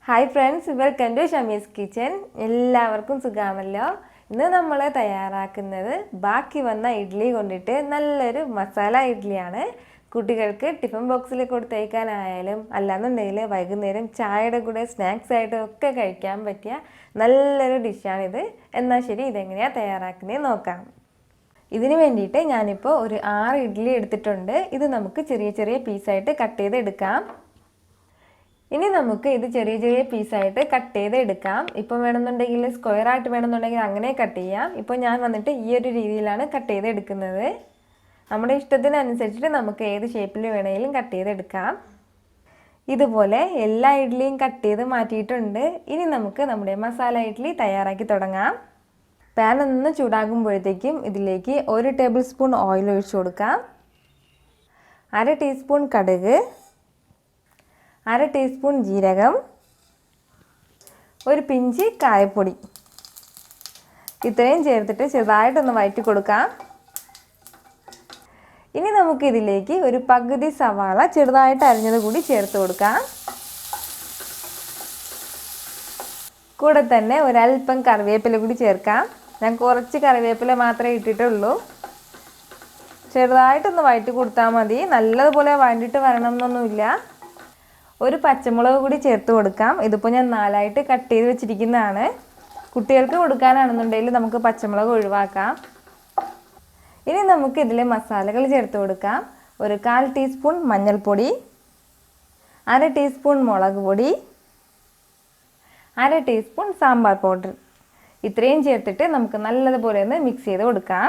Hi friends, welcome to Shami's kitchen. എല്ലാവർക്കും സുഖമാണല്ലോ. ഇന്ന് നമ്മൾ തയ്യാറാക്കുന്നത് ബാക്കി വന്ന ഇഡ്ഡലി കൊണ്ടിട്ട് നല്ലൊരു മസാല ഇഡ്ഡലിയാണ്. കുട്ടികൾക്ക് ടിഫിൻ ബോക്സിൽ കൊടുത്തയക്കാനായാലും അല്ലാന്നുണ്ടെങ്കിൽ വൈകുന്നേരം ചായയുടെ കൂടെ സ്നാക്സ് ആയിട്ടും ഒക്കെ കഴിക്കാൻ പറ്റിയ നല്ലൊരു ഡിഷാണിത്. എന്നാൽ ശരി, ഇതെങ്ങനെയാണ് തയ്യാറാക്കുന്നത് നോക്കാം. ഇതിന് വേണ്ടിയിട്ട് ഞാനിപ്പോൾ ഒരു 6 ഇഡ്ഡലി എടുത്തിട്ടുണ്ട്. ഇത് നമുക്ക് ചെറിയ ചെറിയ പീസായിട്ട് കട്ട് ചെയ്ത് എടുക്കാം. ഇനി നമുക്ക് ഇത് ചെറിയ ചെറിയ പീസായിട്ട് കട്ട് ചെയ്ത് എടുക്കാം. ഇപ്പോൾ വേണമെന്നുണ്ടെങ്കിൽ സ്ക്വയറായിട്ട് വേണമെന്നുണ്ടെങ്കിൽ അങ്ങനെ കട്ട് ചെയ്യാം. ഇപ്പോൾ ഞാൻ വന്നിട്ട് ഈ ഒരു രീതിയിലാണ് കട്ട് ചെയ്ത് എടുക്കുന്നത്. നമ്മുടെ ഇഷ്ടത്തിനനുസരിച്ചിട്ട് നമുക്ക് ഏത് ഷേപ്പിൽ വേണമെങ്കിലും കട്ട് ചെയ്തെടുക്കാം. ഇതുപോലെ എല്ലാ ഇഡ്ഡലിയും കട്ട് ചെയ്ത് മാറ്റിയിട്ടുണ്ട്. ഇനി നമുക്ക് നമ്മുടെ മസാല ഇഡ്ഡലി തയ്യാറാക്കി തുടങ്ങാം. പാൻ ഒന്ന് ചൂടാകുമ്പോഴത്തേക്കും ഇതിലേക്ക് 1 ടേബിൾ സ്പൂൺ ഓയിൽ ഒഴിച്ചു കൊടുക്കാം. 1/2 ടീസ്പൂൺ കടുക്, 1/2 ടീസ്പൂൺ ജീരകം, ഒരു പിഞ്ച് കായപ്പൊടി, ഇത്രയും ചേർത്തിട്ട് ചെറുതായിട്ടൊന്ന് വഴറ്റി കൊടുക്കാം. ഇനി നമുക്ക് ഇതിലേക്ക് ഒരു പകുതി സവാള ചെറുതായിട്ട് അരിഞ്ഞത് കൂടി ചേർത്ത് കൊടുക്കാം. കൂടെ തന്നെ ഒരല്പം കറിവേപ്പില കൂടി ചേർക്കാം. ഞാൻ കുറച്ച് കറിവേപ്പില മാത്രമേ ഇട്ടിട്ടുള്ളൂ. ചെറുതായിട്ടൊന്ന് വഴറ്റി കൊടുത്താൽ മതി, നല്ലതുപോലെ വഴണ്ടിട്ട് വരണം എന്നൊന്നുമില്ല. ഒരു പച്ചമുളക് കൂടി ചേർത്ത് കൊടുക്കാം. ഇതിപ്പോൾ ഞാൻ 4ആയിട്ട് കട്ട് ചെയ്ത് വെച്ചിരിക്കുന്നതാണ്. കുട്ടികൾക്ക് കൊടുക്കാനാണെന്നുണ്ടെങ്കിൽ നമുക്ക് പച്ചമുളക് ഒഴിവാക്കാം. ഇനി നമുക്ക് ഇതിൽ മസാലകൾ ചേർത്ത് കൊടുക്കാം. ഒരു 1/4 ടീസ്പൂൺ മഞ്ഞൾപ്പൊടി, 1/2 ടീസ്പൂൺ മുളക് പൊടി, 1/2 ടീസ്പൂൺ സാമ്പാർ പൗഡർ, ഇത്രയും ചേർത്തിട്ട് നമുക്ക് നല്ലതുപോലെ ഒന്ന് മിക്സ് ചെയ്ത് കൊടുക്കാം.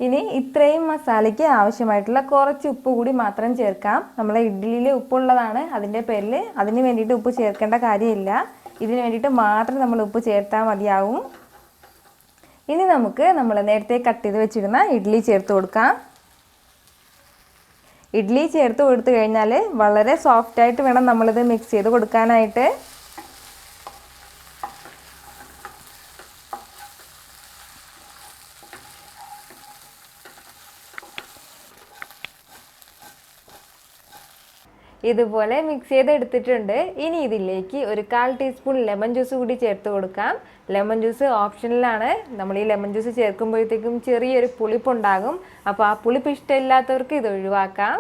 ഇനി ഇത്രയും മസാലയ്ക്ക് ആവശ്യമായിട്ടുള്ള കുറച്ച് ഉപ്പ് കൂടി മാത്രം ചേർക്കാം. നമ്മളെ ഇഡ്ഡലിയിൽ ഉപ്പുള്ളതാണ്, അതിൻ്റെ പേരിൽ അതിന് വേണ്ടിയിട്ട് ഉപ്പ് ചേർക്കേണ്ട കാര്യമില്ല. ഇതിന് വേണ്ടിയിട്ട് മാത്രം നമ്മൾ ഉപ്പ് ചേർത്താൽ മതിയാവും. ഇനി നമുക്ക് നമ്മൾ നേരത്തെ കട്ട് ചെയ്ത് വെച്ചിരുന്ന ഇഡ്ഡലി ചേർത്ത് കൊടുക്കാം. ഇഡ്ഡലി ചേർത്ത് കൊടുത്തു കഴിഞ്ഞാൽ വളരെ സോഫ്റ്റായിട്ട് വേണം നമ്മളിത് മിക്സ് ചെയ്ത് കൊടുക്കാനായിട്ട്. ഇതുപോലെ മിക്സ് ചെയ്തെടുത്തിട്ടുണ്ട്. ഇനി ഇതിലേക്ക് ഒരു 1/4 ടീസ്പൂൺ ലെമൺ ജ്യൂസ് കൂടി ചേർത്ത് കൊടുക്കാം. ലെമൺ ജ്യൂസ് ഓപ്ഷണലാണ്. നമ്മൾ ഈ ലെമൺ ജ്യൂസ് ചേർക്കുമ്പോഴത്തേക്കും ചെറിയൊരു പുളിപ്പുണ്ടാകും. അപ്പോൾ ആ പുളിപ്പ് ഇഷ്ടമില്ലാത്തവർക്ക് ഇത് ഒഴിവാക്കാം.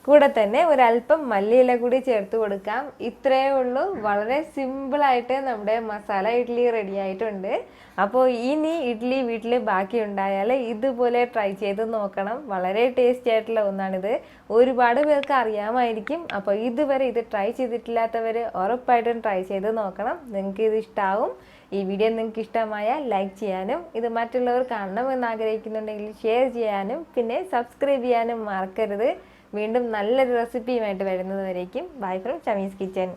കൂടെ തന്നെ ഒരല്പം മല്ലിയില കൂടി ചേർത്ത് കൊടുക്കാം. ഇത്രയേ ഉള്ളൂ. വളരെ സിമ്പിളായിട്ട് നമ്മുടെ മസാല ഇഡ്ഡലി റെഡി ആയിട്ടുണ്ട്. അപ്പോൾ ഇനി ഇഡ്ഡലി വീട്ടിൽ ബാക്കി ഉണ്ടായാൽ ഇതുപോലെ ട്രൈ ചെയ്ത് നോക്കണം. വളരെ ടേസ്റ്റി ആയിട്ടുള്ള ഒന്നാണിത്. ഒരുപാട് പേർക്ക് അറിയാമായിരിക്കും. അപ്പോൾ ഇതുവരെ ഇത് ട്രൈ ചെയ്തിട്ടില്ലാത്തവർ ഉറപ്പായിട്ടും ട്രൈ ചെയ്ത് നോക്കണം. നിങ്ങൾക്ക് ഇത് ഇഷ്ടമാവും. ഈ വീഡിയോ നിങ്ങൾക്ക് ഇഷ്ടമായാൽ ലൈക്ക് ചെയ്യാനും ഇത് മറ്റുള്ളവർ കാണണമെന്ന് ആഗ്രഹിക്കുന്നുണ്ടെങ്കിൽ ഷെയർ ചെയ്യാനും പിന്നെ സബ്സ്ക്രൈബ് ചെയ്യാനും മറക്കരുത്. വീണ്ടും നല്ലൊരു റെസിപ്പിയുമായിട്ട് വരുന്നത് വരേക്കും ബൈ ഫ്രം ഷമീസ് കിച്ചൻ.